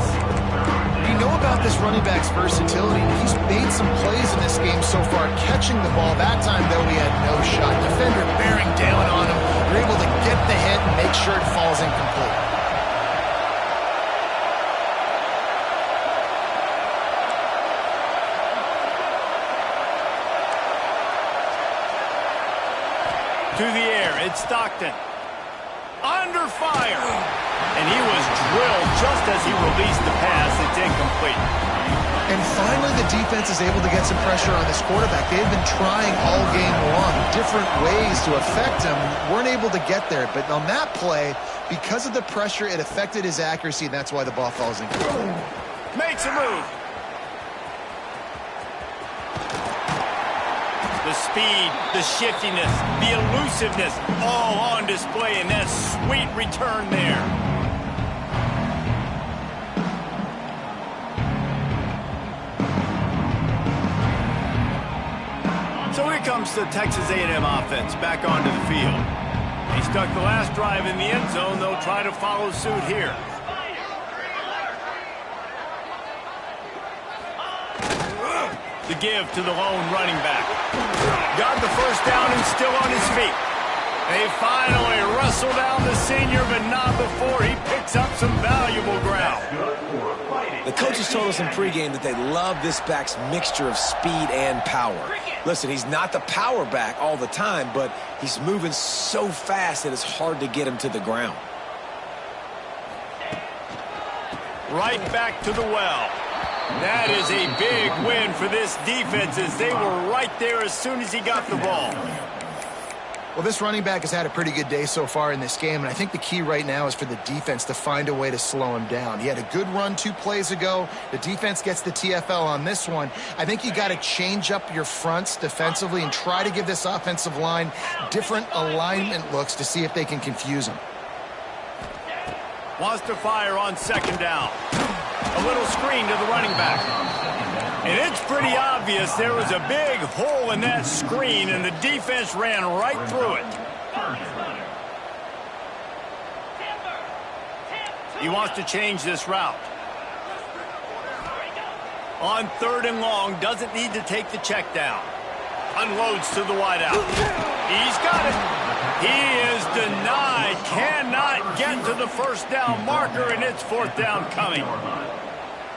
You know about this running back's versatility. He's made some plays in this game so far, catching the ball. That time, though, he had no shot. Defender bearing down on him. They're able to get the hit and make sure it falls incomplete. To the air, it's Stockton. Under fire. And he was drilled just as he released the pass. It's incomplete. And finally, the defense is able to get some pressure on this quarterback. They've been trying all game long, different ways to affect him. Weren't able to get there. But on that play, because of the pressure, it affected his accuracy, and that's why the ball falls incomplete. Makes a move. The speed, the shiftiness, the elusiveness, all on display in that sweet return there. So here comes the Texas A&M offense back onto the field. They stuck the last drive in the end zone. They'll try to follow suit here. The give to the lone running back. Got the first down and still on his feet. They finally wrestle down the senior, but not before he picks up some valuable ground. The coaches told us in pregame that they love this back's mixture of speed and power. Listen, he's not the power back all the time, but he's moving so fast that it's hard to get him to the ground. Right back to the well. That is a big win for this defense as they were right there as soon as he got the ball. Well, this running back has had a pretty good day so far in this game, and I think the key right now is for the defense to find a way to slow him down. He had a good run 2 plays ago. The defense gets the TFL on this one. I think you got to change up your fronts defensively and try to give this offensive line different alignment looks to see if they can confuse him. Wants to fire on 2nd down. A little screen to the running back. And it's pretty obvious there was a big hole in that screen, and the defense ran right through it. He wants to change this route. On 3rd and long, doesn't need to take the check down. Unloads to the wideout. He's got it. He is denied. Cannot get to the 1st down marker, and it's 4th down coming.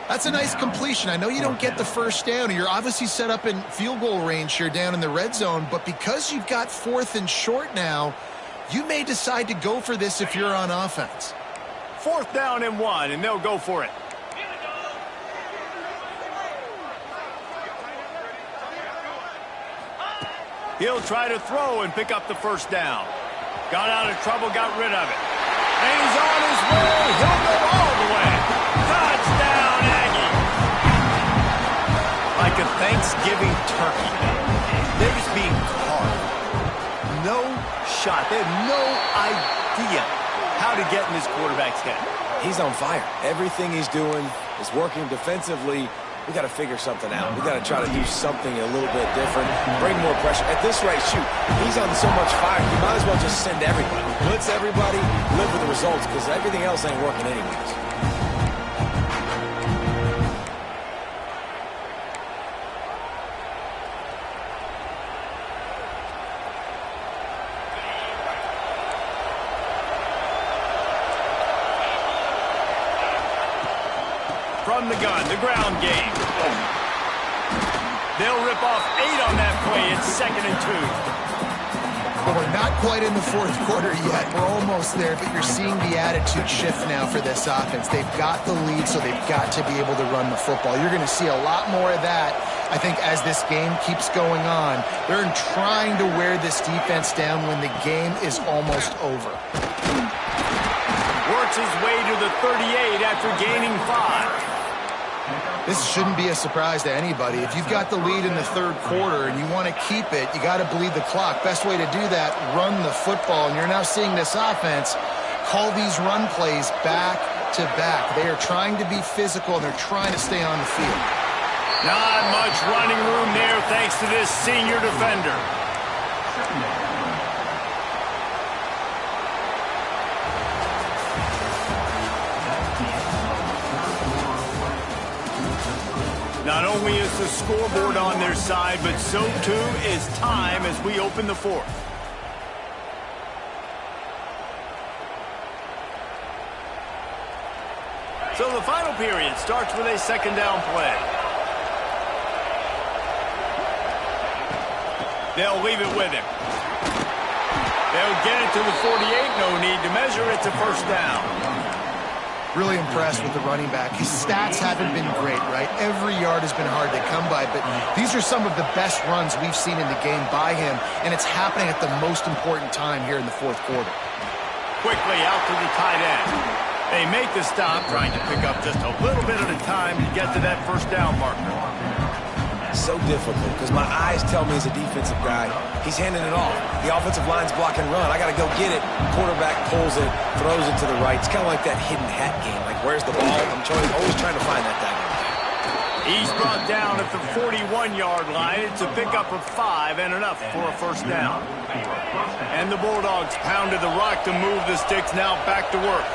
That's a nice completion. I know you don't get the 1st down. You're obviously set up in field goal range here down in the red zone, but because you've got 4th and short now, you may decide to go for this if you're on offense. 4th down and 1, and they'll go for it. He'll try to throw and pick up the 1st down. Got out of trouble, got rid of it. And he's on his way. He'll go all the way. Touchdown, Aggie. Like a Thanksgiving turkey. They're just being carved. No shot. They have no idea how to get in this quarterback's head. He's on fire. Everything he's doing is working defensively. We got to figure something out. We got to try to do something a little bit different, bring more pressure. At this rate, shoot, he's on so much fire, you might as well just send everybody. Blitz everybody, live with the results, because everything else ain't working anyways. From the gun, the ground game. They'll rip off 8 on that play. It's 2nd and 2. But we're not quite in the 4th quarter yet. We're almost there, but you're seeing the attitude shift now for this offense. They've got the lead, so they've got to be able to run the football. You're going to see a lot more of that, I think, as this game keeps going on. They're trying to wear this defense down when the game is almost over. Works his way to the 38 after gaining 5. This shouldn't be a surprise to anybody. If you've got the lead in the 3rd quarter and you want to keep it, you got to bleed the clock. Best way to do that, run the football. And you're now seeing this offense call these run plays back to back. They are trying to be physical, and they're trying to stay on the field. Not much running room there thanks to this senior defender. Not only is the scoreboard on their side, but so too is time as we open the 4th. So the final period starts with a 2nd down play. They'll leave it with him. They'll get it to the 48. No need to measure. It's a 1st down. Really impressed with the running back. His stats haven't been great, right? Every yard has been hard to come by, but these are some of the best runs we've seen in the game by him, and it's happening at the most important time here in the 4th quarter. Quickly out to the tight end. They make the stop, trying to pick up just a little bit at a time to get to that 1st down marker. So difficult, because my eyes tell me as a defensive guy, he's handing it off. The offensive line's block and run. I got to go get it. Quarterback pulls it, throws it to the right. It's kind of like that hidden hat game. Like, where's the ball? I'm always trying to find that guy. He's brought down at the 41-yard line. It's a pickup of 5 and enough for a 1st down. And the Bulldogs pounded the rock to move the sticks, now back to work.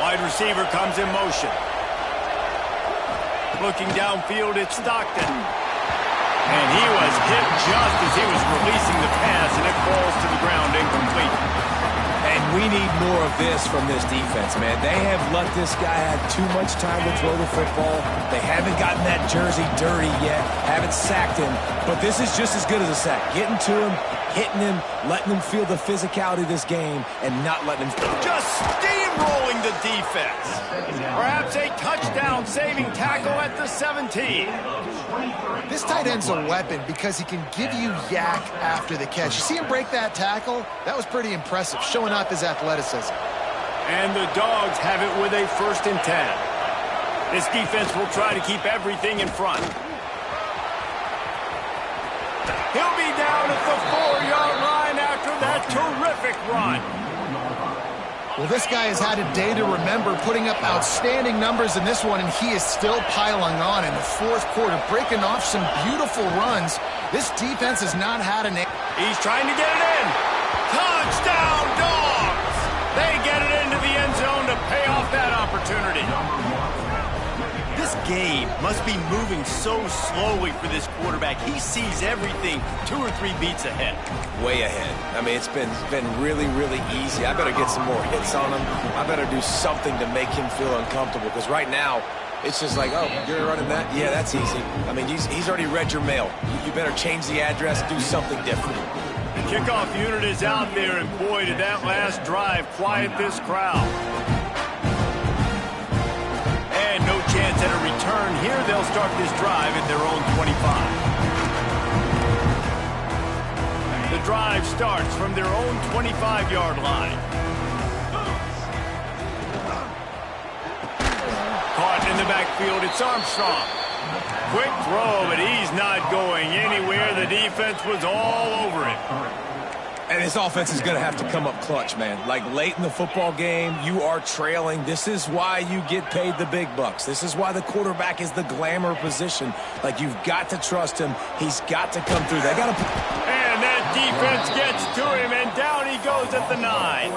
Wide receiver comes in motion. Looking downfield, it's Stockton. And he was hit just as he was releasing the pass, and it falls to the ground incomplete. And we need more of this from this defense, man. They have let this guy have too much time to throw the football. They haven't gotten that jersey dirty yet, haven't sacked him, but this is just as good as a sack. Getting to him, hitting him, letting him feel the physicality of this game, and not letting him... Just steamrolling the defense. Perhaps a touchdown-saving tackle at the 17. This tight end's a weapon because he can give you yak after the catch. You see him break that tackle? That was pretty impressive, showing off his athleticism. And the Dogs have it with a 1st and 10. This defense will try to keep everything in front. He'll be down at the 4-yard line after that terrific run. Well, this guy has had a day to remember, putting up outstanding numbers in this one, and he is still piling on in the 4th quarter, breaking off some beautiful runs. This defense has not had an... He's trying to get it in. Touchdown, Dogs! They get it into the end zone to pay off that opportunity. This game must be moving so slowly for this quarterback. He sees everything 2 or 3 beats ahead. Way ahead. I mean, it's been really, really easy. I better get some more hits on him. I better do something to make him feel uncomfortable, because right now, it's just like, oh, you're running that? Yeah, that's easy. I mean, he's already read your mail. You better change the address, do something different. The kickoff unit is out there, and boy, did that last drive quiet this crowd. And no chance at a return here. They'll start this drive at their own 25. The drive starts from their own 25-yard line. Caught in the backfield, it's Armstrong. Quick throw, but he's not going anywhere. The defense was all over it. And this offense is going to have to come up clutch, man. Like, late in the football game, you are trailing. This is why you get paid the big bucks. This is why the quarterback is the glamour position. Like, you've got to trust him. He's got to come through. They got to... And that defense gets to him, and down he goes at the 9.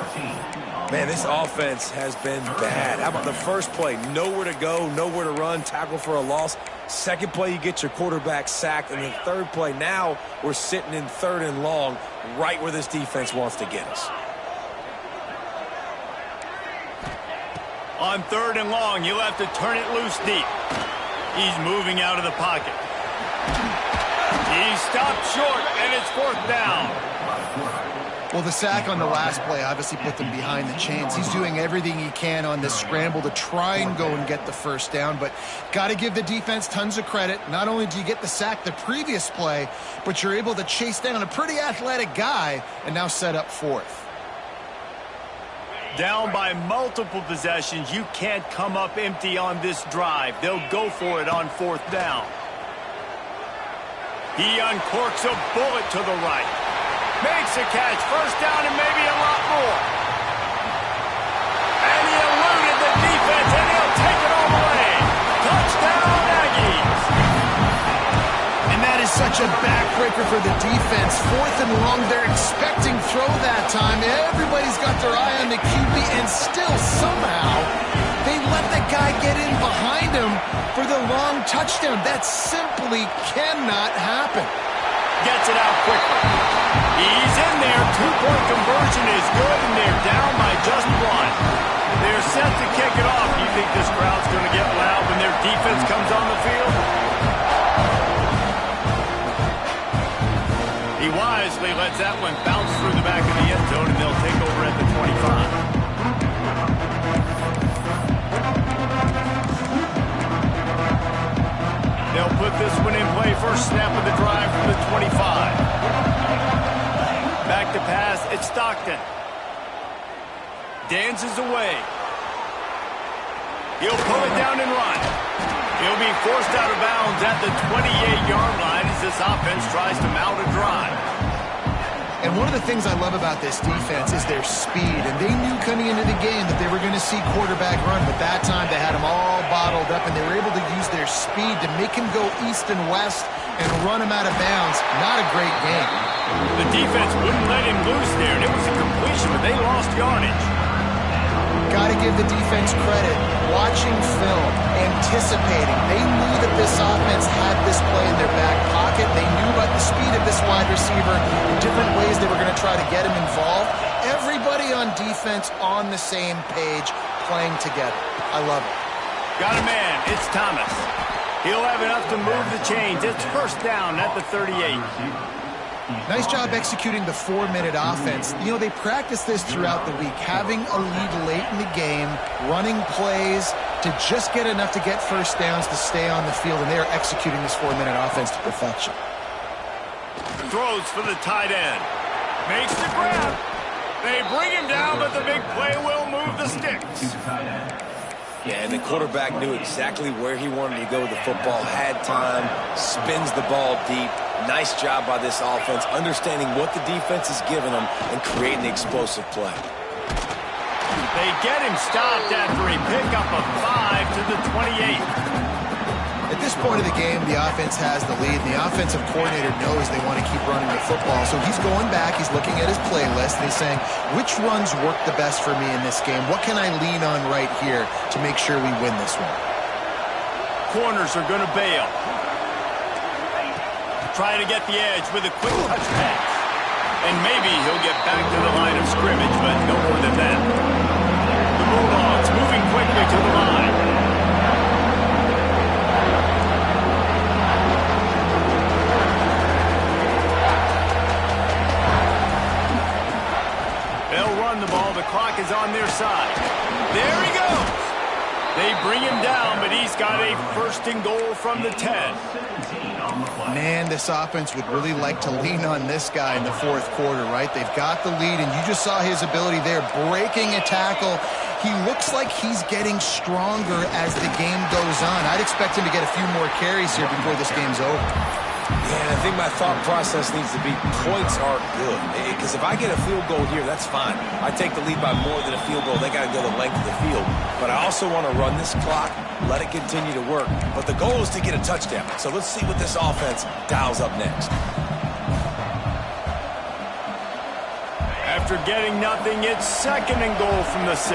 Man, this offense has been bad. How about the first play? Nowhere to go, nowhere to run, tackle for a loss. Second play, you get your quarterback sacked. And the third play, now we're sitting in 3rd and long, right where this defense wants to get us. On 3rd and long, you'll have to turn it loose deep. He's moving out of the pocket. He stopped short, and it's 4th down. Well, the sack on the last play obviously put them behind the chains. He's doing everything he can on this scramble to try and go and get the 1st down, but got to give the defense tons of credit. Not only do you get the sack the previous play, but you're able to chase down a pretty athletic guy and now set up 4th. Down by multiple possessions, you can't come up empty on this drive. They'll go for it on 4th down. He uncorks a bullet to the right. Makes a catch, 1st down, and maybe a lot more. And he eluded the defense, and he'll take it all the way. Touchdown, Aggies. And that is such a backbreaker for the defense. 4th and long, they're expecting throw that time. Everybody's got their eye on the QB, and still somehow they let the guy get in behind him for the long touchdown. That simply cannot happen. Gets it out quickly. He's in there. 2-point conversion is good, and they're down by just 1. They're set to kick it off. Do you think this crowd's going to get loud when their defense comes on the field? He wisely lets that one bounce through the back of the end zone, and they'll take over at the 25. They'll put this one in play. First snap of the drive from the 25. Back to pass, it's Stockton. Dances away. He'll pull it down and run. He'll be forced out of bounds at the 28-yard line as this offense tries to mount a drive. And one of the things I love about this defense is their speed. And they knew coming into the game that they were going to see quarterback run. But that time they had him all bottled up, and they were able to use their speed to make him go east and west and run him out of bounds. Not a great game. The defense wouldn't let him loose there, and it was a completion, but they lost yardage. Got to give the defense credit. Watching film, anticipating. They knew that this offense had this play in their back pocket. They knew about the speed of this wide receiver, the different ways they were going to try to get him involved. Everybody on defense on the same page, playing together. I love it. Got a man. It's Thomas. He'll have enough to move the chains. It's first down at the 38. Nice job executing the 4-minute offense. You know, they practice this throughout the week, having a lead late in the game, running plays to just get enough to get first downs to stay on the field, and they are executing this 4-minute offense to perfection. Throws for the tight end. Makes the grab. They bring him down, but the big play will move the sticks. Yeah, and the quarterback knew exactly where he wanted to go with the football, had time, spins the ball deep. Nice job by this offense, understanding what the defense is giving them and creating the explosive play. They get him stopped after a pickup of 5 to the 28. At this point of the game, the offense has the lead, and the offensive coordinator knows they want to keep running the football. So he's going back, he's looking at his playlist, and he's saying, which runs work the best for me in this game? What can I lean on right here to make sure we win this one? Corners are going to bail. Trying to get the edge with a quick touch pass. And maybe he'll get back to the line of scrimmage, but no more than that. The Bulldogs moving quickly to the line. The ball, the clock is on their side. There he goes. They bring him down, but he's got a first and goal from the 10. Man, this offense would really like to lean on this guy in the fourth quarter, right? They've got the lead, and you just saw his ability there, breaking a tackle. He looks like he's getting stronger as the game goes on. I'd expect him to get a few more carries here before this game's over. Yeah, I think my thought process needs to be points are good. Because if I get a field goal here, that's fine. I take the lead by more than a field goal. They got to go the length of the field. But I also want to run this clock, let it continue to work. But the goal is to get a touchdown. So let's see what this offense dials up next. After getting nothing, it's second and goal from the 6.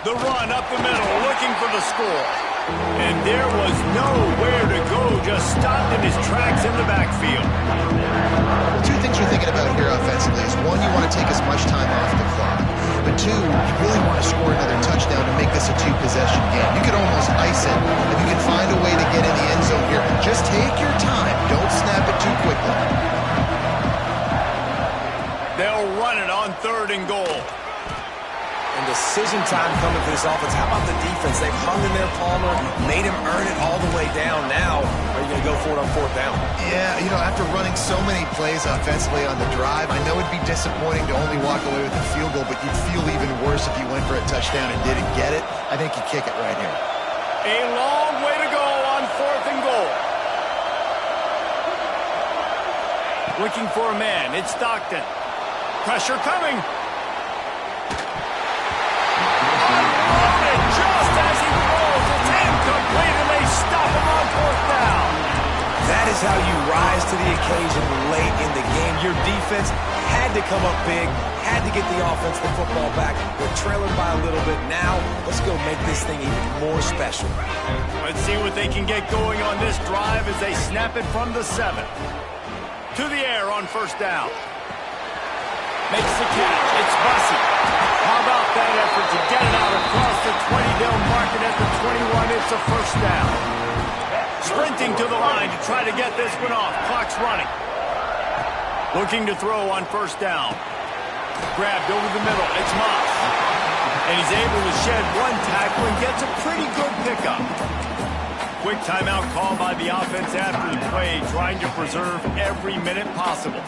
The run up the middle, looking for the score. And there was nowhere to go, just stopped in his tracks in the backfield. Two things you're thinking about here offensively is, one, you want to take as much time off the clock. But two, you really want to score another touchdown to make this a 2-possession game. You could almost ice it if you can find a way to get in the end zone here. Just take your time. Don't snap it too quickly. They'll run it on third and goal. And decision time coming for this offense. How about the defense? They've hung in there, Palmer, made him earn it all the way down. Now, are you going to go for it on fourth down? Yeah, you know, after running so many plays offensively on the drive, I know it'd be disappointing to only walk away with a field goal, but you'd feel even worse if you went for a touchdown and didn't get it. I think you kick it right here. A long way to go on fourth and goal. Looking for a man. It's Stockton. Pressure coming. Just as he throws, it's incomplete, and they stop him on fourth down. That is how you rise to the occasion late in the game. Your defense had to come up big, had to get the offense the football back. They're trailing by a little bit now. Let's go make this thing even more special. Let's see what they can get going on this drive as they snap it from the 7. To the air on first down. Makes the catch. It's Bussey. How about that effort to get it out across the 20? They'll mark it at the 21. It's a first down. Sprinting to the line to try to get this one off. Clock's running. Looking to throw on first down. Grabbed over the middle. It's Moss. And he's able to shed one tackle and gets a pretty good pickup. Quick timeout call by the offense after the play, trying to preserve every minute possible.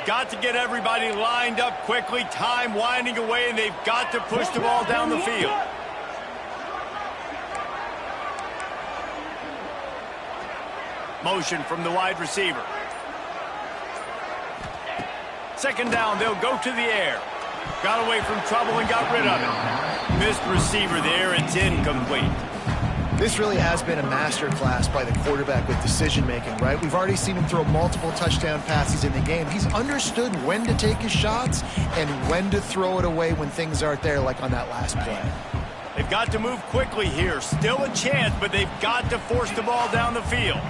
Got to get everybody lined up quickly, time winding away, and they've got to push the ball down the field. Motion from the wide receiver. Second down, they'll go to the air. Got away from trouble and got rid of it. Missed receiver there, it's incomplete. This really has been a masterclass by the quarterback with decision-making, right? We've already seen him throw multiple touchdown passes in the game. He's understood when to take his shots and when to throw it away when things aren't there, like on that last play. They've got to move quickly here. Still a chance, but they've got to force the ball down the field.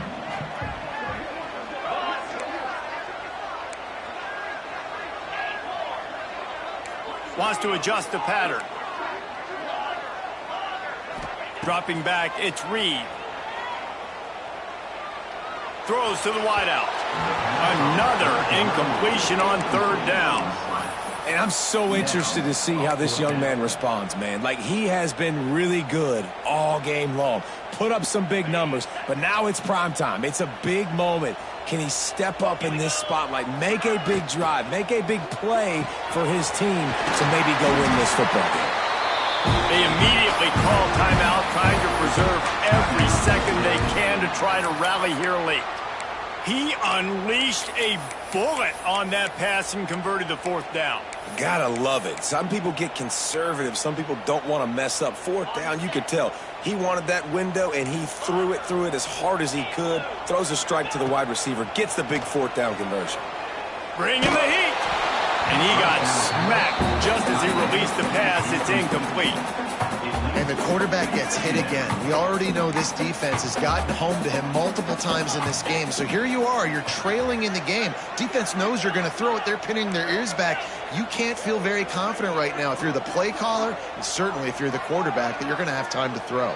Wants to adjust the pattern. Dropping back, it's Reed. Throws to the wideout. Another incompletion on third down. And I'm so interested to see how this young man responds, man. Like, he has been really good all game long. Put up some big numbers, but now it's prime time. It's a big moment. Can he step up in this spotlight, make a big drive, make a big play for his team to maybe go win this football game? They immediately call timeout, trying to preserve every second they can to try to rally here late. He unleashed a bullet on that pass and converted the fourth down. Gotta love it. Some people get conservative. Some people don't want to mess up. Fourth down, you could tell. He wanted that window, and he threw it as hard as he could. Throws a strike to the wide receiver. Gets the big fourth down conversion. Bring in the heat. And he got smacked just as he released the pass. It's incomplete. And the quarterback gets hit again. We already know this defense has gotten home to him multiple times in this game. So here you are, you're trailing in the game. Defense knows you're going to throw it. They're pinning their ears back. You can't feel very confident right now if you're the play caller, and certainly if you're the quarterback, that you're going to have time to throw.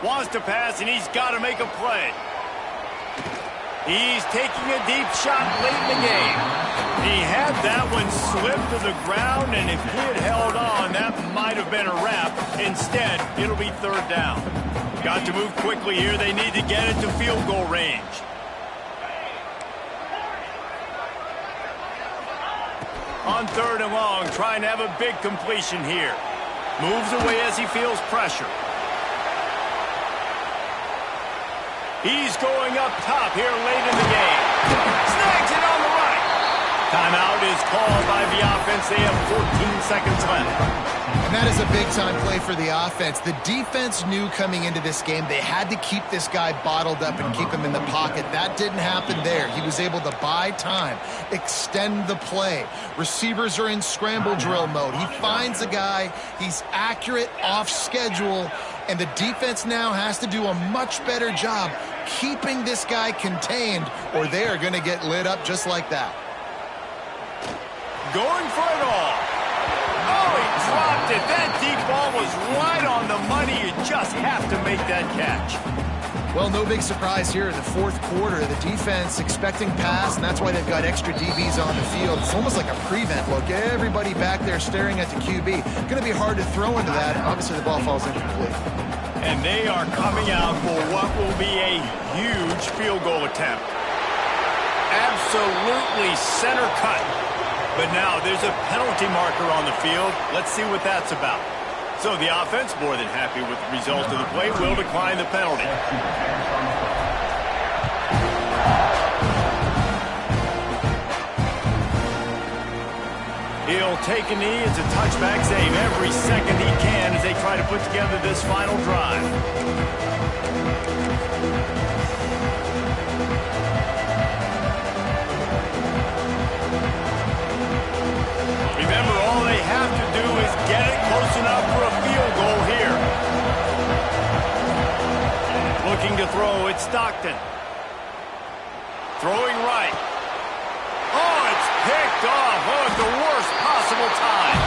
Wants to pass, and he's got to make a play. He's taking a deep shot late in the game. He had that one slip to the ground, and if he had held on, that might have been a wrap. Instead, it'll be third down. Got to move quickly here. They need to get it to field goal range. On third and long, trying to have a big completion here. Moves away as he feels pressure. He's going up top here late in the game. Snags it on the right. Timeout is called by the offense. They have 14 seconds left. And that is a big-time play for the offense. The defense knew coming into this game they had to keep this guy bottled up and keep him in the pocket. That didn't happen there. He was able to buy time, extend the play. Receivers are in scramble drill mode. He finds a guy. He's accurate, off schedule, and the defense now has to do a much better job keeping this guy contained, or they are going to get lit up just like that. Going for it all. Oh, he dropped it. That deep ball was right on the money. You just have to make that catch. Well, no big surprise here in the fourth quarter. The defense expecting pass, and that's why they've got extra DBs on the field. It's almost like a prevent look. Everybody back there staring at the QB. Going to be hard to throw into that. Obviously, the ball falls incomplete. And they are coming out for what will be a huge field goal attempt. Absolutely center cut. But now there's a penalty marker on the field. Let's see what that's about. So the offense, more than happy with the result of the play, will decline the penalty. He'll take a knee. It's a touchback save every second he can as they try to put together this final drive. Remember, all they have to do is get it close enough for a field goal here. Looking to throw, it's Stockton. Throwing right. Oh, it's picked off. Oh, at the worst possible time.